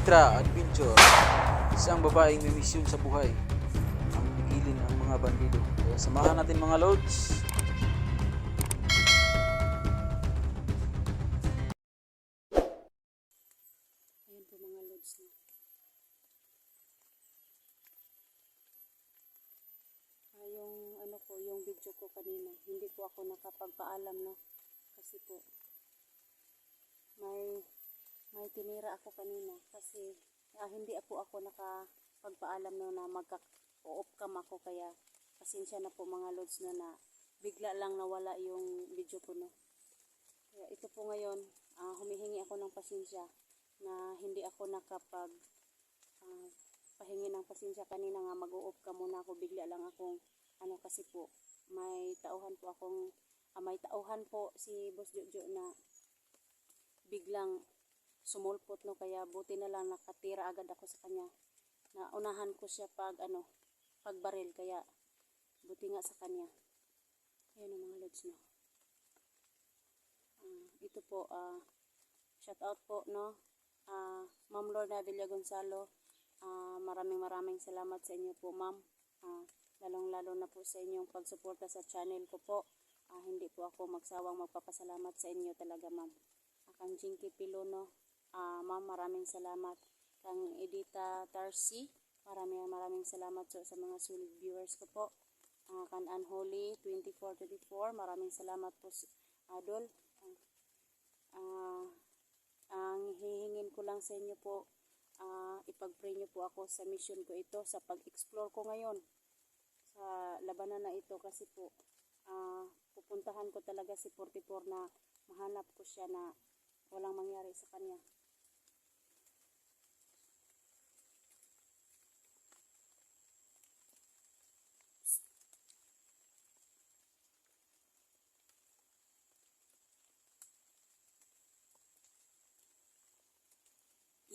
Electra Adventure. Isang babaeng may misyon sa buhay ang pigilin ang mga bandido. Kaya samahan natin mga lods. Ayan po mga lods na. Yung ano po, yung video ko kanina, hindi po ako nakapagpaalam, no? Kasi po may tinira ako kanina kasi hindi po ako nakapagpaalam, no, na magka-off cam ako, kaya pasensya na po mga lods na bigla lang nawala yung video ko, no. Kaya ito po ngayon, humihingi ako ng pasensya na hindi ako pahingi ng pasensya kanina nga mag-o-off ka muna ako, bigla lang akong kasi po may tauhan po si Boss Jojo na biglang sumulpot, no, kaya buti na lang nakatira agad ako sa kanya, na unahan ko siya pagbaril, kaya buti nga sa kanya. Ayun ang mga lods, no. Ito po, shout out po, no, Ma'am Lorna Villa Gonzalo. Maraming salamat sa inyo po, ma'am. Lalong-lalo na po sa inyong pagsuporta sa channel ko po. Hindi po ako magsawang magpapasalamat sa inyo talaga, ma'am. Kang Jinky Pilono, ma'am, maraming salamat. Kang Edita Tarsi, maraming salamat sa mga solid viewers ko po. Kang Unholy 2424, maraming salamat po, Adol. Ang hihingin ko lang sa inyo po, ipag-pray nyo po ako sa mission ko ito, sa pag-explore ko ngayon sa labanan na ito, kasi po pupuntahan ko talaga si 44 na mahanap ko siya na walang mangyari sa kanya.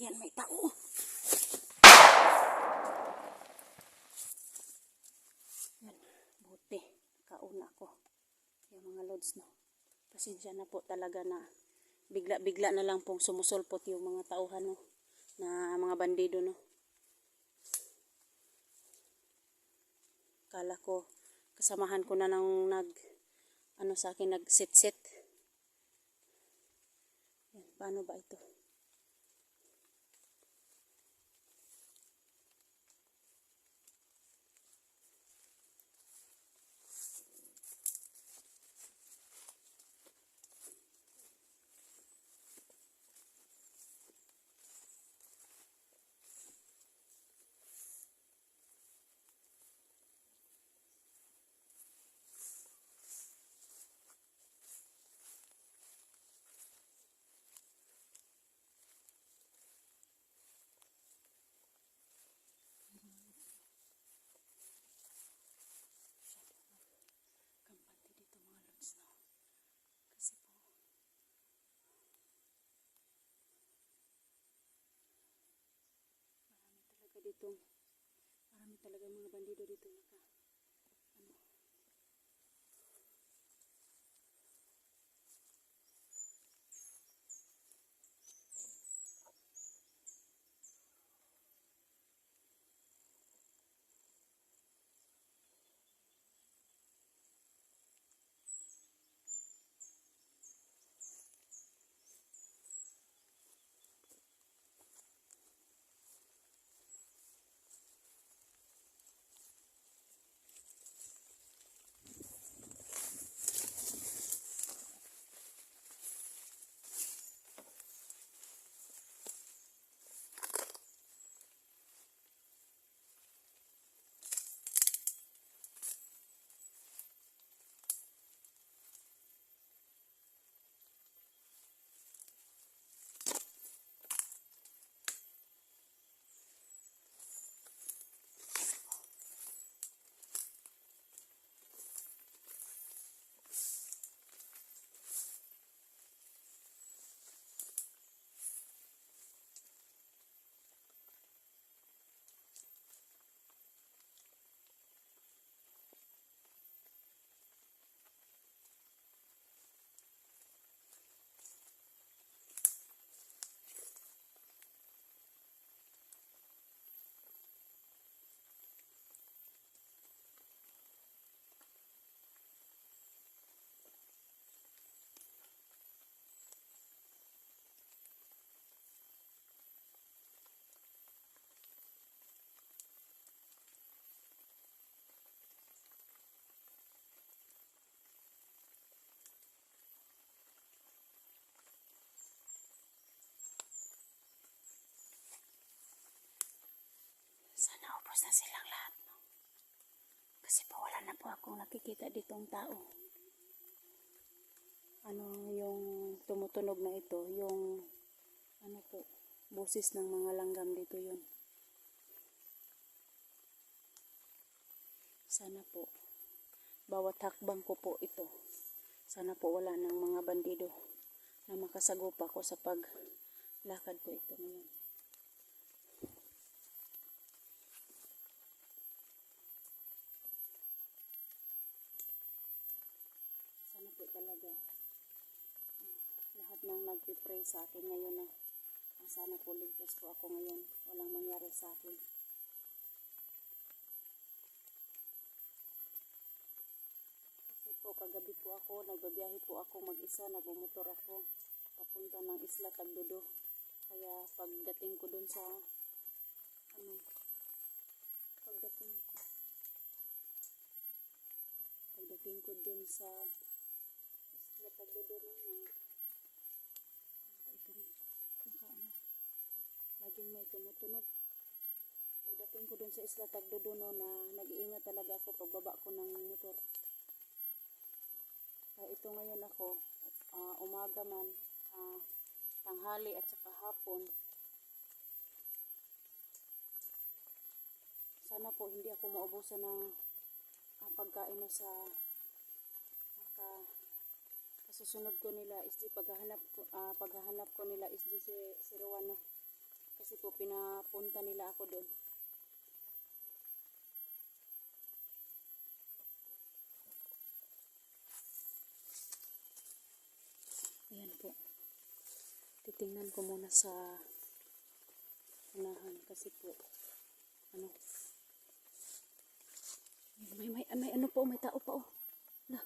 Yan, may tao. Yan, buti. Kauna ako. Yung mga lods, no. Pasensya na po talaga na bigla na lang pong sumusulpot yung mga tauhan, no, na mga bandido, no. Kala ko kasamahan ko na nang sa akin nag-sit. Yan, paano ba ito? Kampante dito mga lods, no. Kasi po marami talaga mga bandido dito Sana ubos na silang lahat, no? Kasi po wala na po akong nakikita ditong tao. Ano yung tumutunog na ito, yung ano po, boses ng mga langgam dito yun. Sana po, bawat hakbang ko po ito, sana po wala ng mga bandido na makasagupa ko sa paglakad ko ito ngayon. Sana po talaga lahat ng nagpipray sa akin ngayon na sana po ligtas po ako ngayon, walang mangyari sa akin. Kasi po kagabi po ako, nagbabiyahe po ako mag-isa, nagmumotor ako papunta ng Isla Tagdudo. Kaya pagdating ko dun sa pagdating ko dun sa Isla Tagdudo laging may tumutunog. Pagdating ko dun sa Isla Tagdudo na nag-iingat talaga ako pagbaba ko ng motor. Kaya ito ngayon ako, umaga man, tanghali at saka hapon. Sana po hindi ako maubusan ng pagkain mo sa susunod ko nila is paghahanap ko nila is si Rowan, no? Kasi po pinapunta nila ako doon. Ayan po. Titingnan ko muna sa unahan kasi po may ano po, may tao pa, oh. La.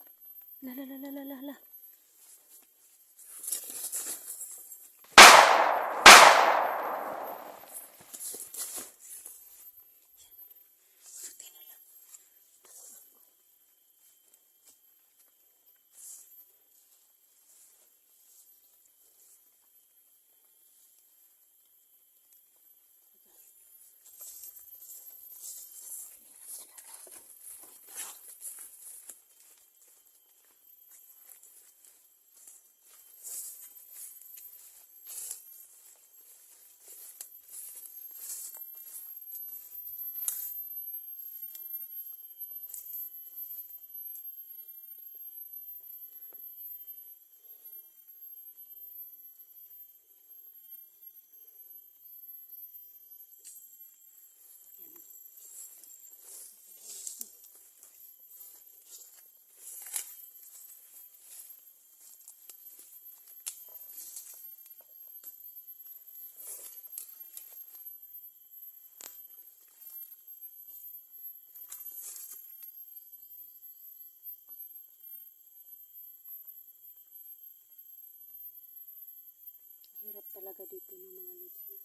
Hirap talaga dito ng mga lods, no?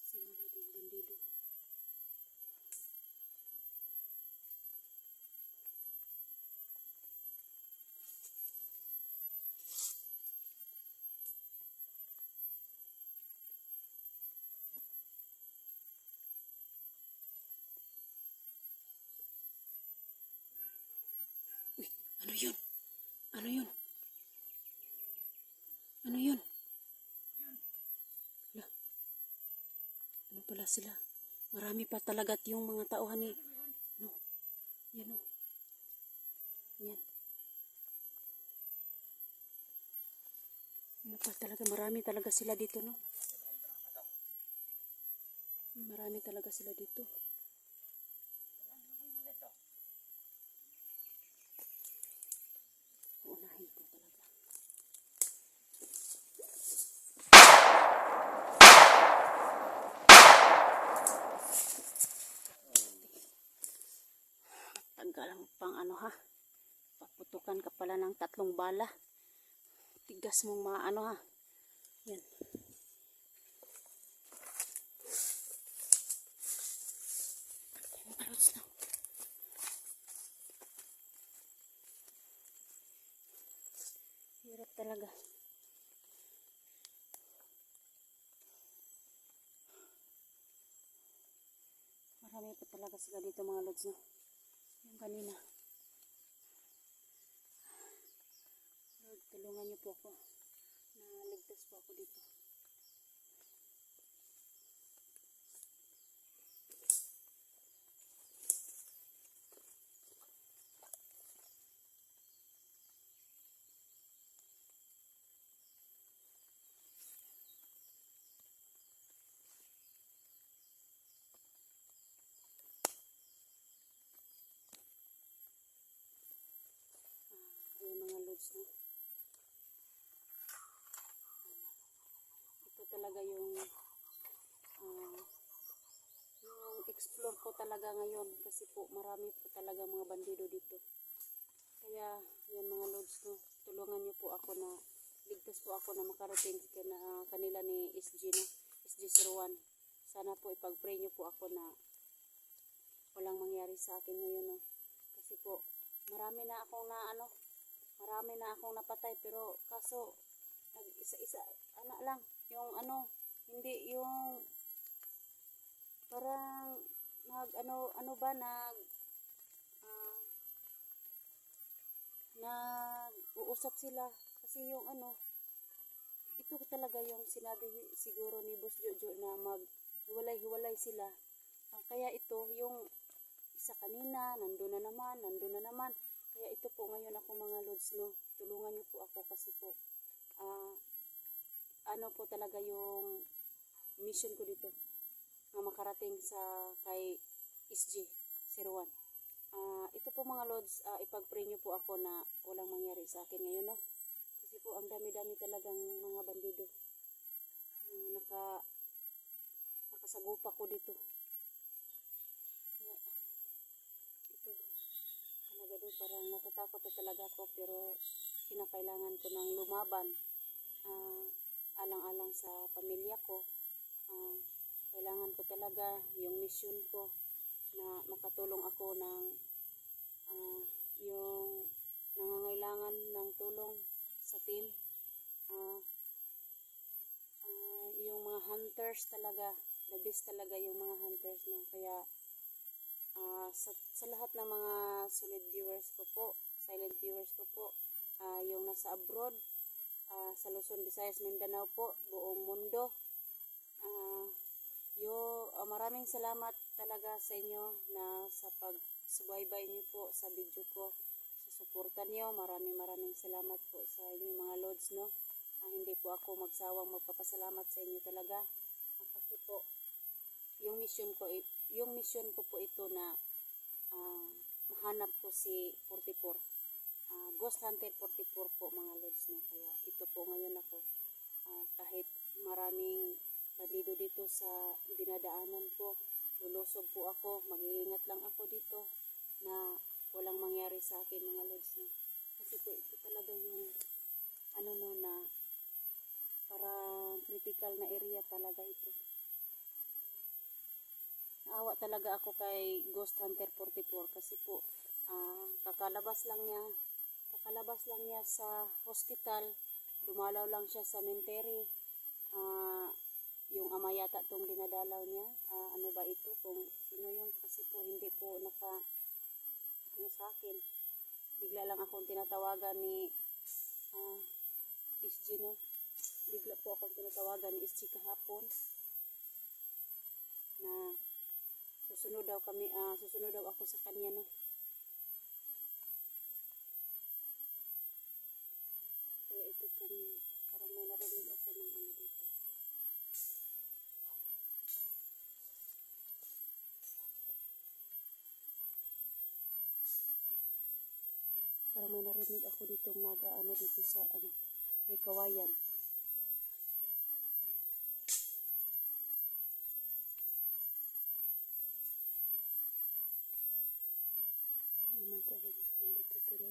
Kasi maraming bandido. Uy, ano yun? Ano yun? Ano yun? Ano pala sila? Marami pa talaga yung mga tauhan eh. Ano? Yan o. Yan. Ano pa talaga? Marami talaga sila dito, no? Marami talaga sila dito. Uunahin ko talaga. Tagalang pang ano ha. Paputukan ka pala ng 3 bala. Tigas mong mga ano ha. Yan. Alos na. Hirap talaga. Marami pa talaga sila dito mga lods, no? Yung kanina. Lord, tulungan niyo po ako na ligtas po ako dito. Ayan mga lods, no? Ito talaga yung explore ko talaga ngayon kasi po marami po talaga mga bandido dito. Kaya yan mga lods, no? Tulungan niyo po ako na ligtas po ako na makarating kanila ni SG, no? SG01. Sana po ipag-pray niyo po ako na walang mangyari sa akin ngayon, no? Kasi po marami na akong napatay, pero kaso isa-isa lang yung hindi yung parang nag-uusap sila kasi yung ito talaga yung sinabi siguro ni Boss Jojo na maghiwalay-hiwalay sila. Kaya ito yung isa kanina nandun na naman. Kaya ito po ngayon ako mga lods, no, tulungan niyo po ako kasi po po talaga yung mission ko dito na makarating kay SG01. Ito po mga lods, ipag-pray niyo po ako na walang mangyari sa akin ngayon, no? Kasi po ang dami-dami talagang mga bandido. Nakasagupa ko dito. Kaya ito talaga doon, parang natatakot na talaga ako, pero kinakailangan ko ng lumaban. Alang-alang sa pamilya ko. Kailangan ko talaga yung mission ko na makatulong ako ng yung nangangailangan ng tulong sa team. Yung mga hunters talaga, the best talaga yung mga hunters, no? Kaya sa lahat ng mga solid viewers ko po, silent viewers ko po, yung nasa abroad, sa Luzon, Visayas, Mindanao po, buong mundo, maraming salamat talaga sa inyo na sa pagsubaybay niyo po sa video ko, sa suporta niyo. Maraming salamat po sa inyo mga lods, no? Hindi po ako magsawang magpapasalamat sa inyo talaga. Kasi po yung mission ko po ito na mahanap ko si 44. Ghost Hunter 44 po mga lods, no? Kaya ito po ngayon ako, kahit maraming bandido dito sa dinadaanan ko, lulusob po ako, mag-iingat lang ako dito na walang mangyari sa akin mga lods, no? Kasi po ito talaga yung na parang critical na area talaga ito. Naawa talaga ako kay Ghost Hunter 44 kasi po kakalabas lang niya sa hospital, dumalaw lang siya sa cemetery. Yung ama yata tong dinadalaw niya, ano ba ito, kung sino yung, kasi po hindi po sa akin. Bigla lang akong tinatawagan ni SG, no? Bigla po akong tinatawagan ni SG kahapon na susunod daw ako sa kanya, no? Kaya ito pong parang may narinig ako ng dito. Parang may narinig ako dito dito sa may kawayan. Wala naman po ako nandito, pero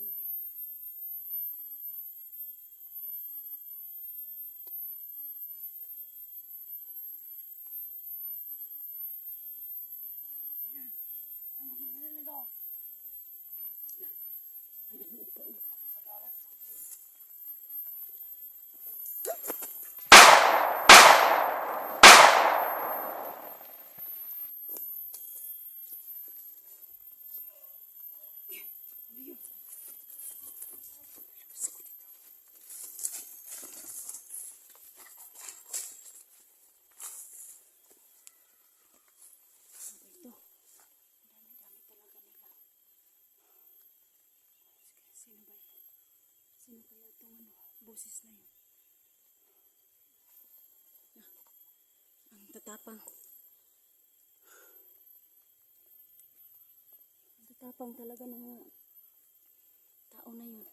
boses na yun. Ang tatapang. Ang tatapang talaga ng mga tao na yun.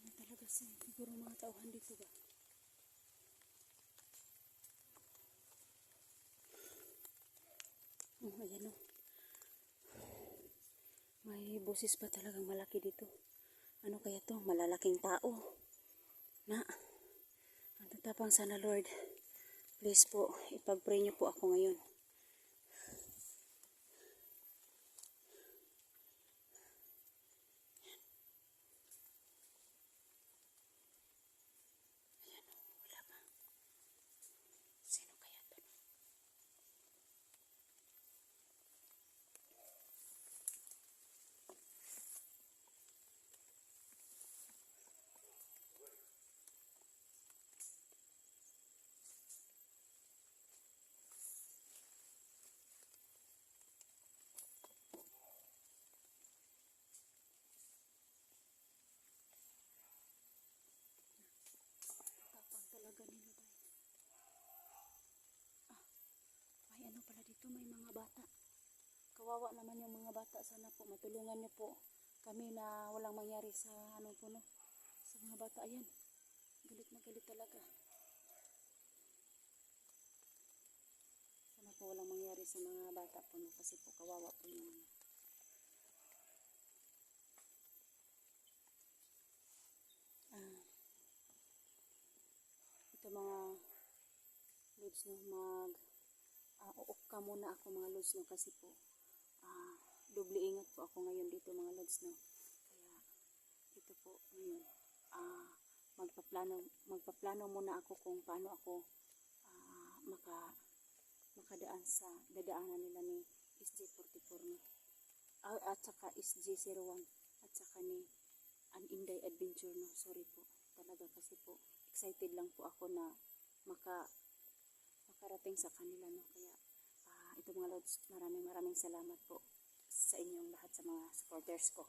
Kami talaga siguro mga tauhan dito ba? Ayan o. May boses pa talagang malaki dito. Ano kaya to? Malalaking tao. Na, ang tatapang sana Lord. Please po, ipag-pray niyo po ako ngayon. Ayan o, wala ba? Sino kaya to? Tapang talaga nila dahil. May ano pala dito, may mga bata. Kawawa naman yung mga bata. Sana po matulungan niyo po kami na walang mangyari sa ano po no. Sa mga bata, ayan. Galit na galit talaga. Sana po walang mangyari sa mga bata po no. Kasi po kawawa po yung mga. Ito mga lods no, uuk ka muna ako mga lods no, kasi po doble ingat po ako ngayon dito mga lods no. Kaya ito po ngayon magpaplano muna ako kung paano ako makadaan sa dadaanan nila ni SG44 no. At saka SG01 at saka ni An Inday Adventure no. Sorry po talaga kasi po excited lang po ako na makarating sa kanila no. Kaya ito mga lods, maraming salamat po sa inyong lahat sa mga supporters ko.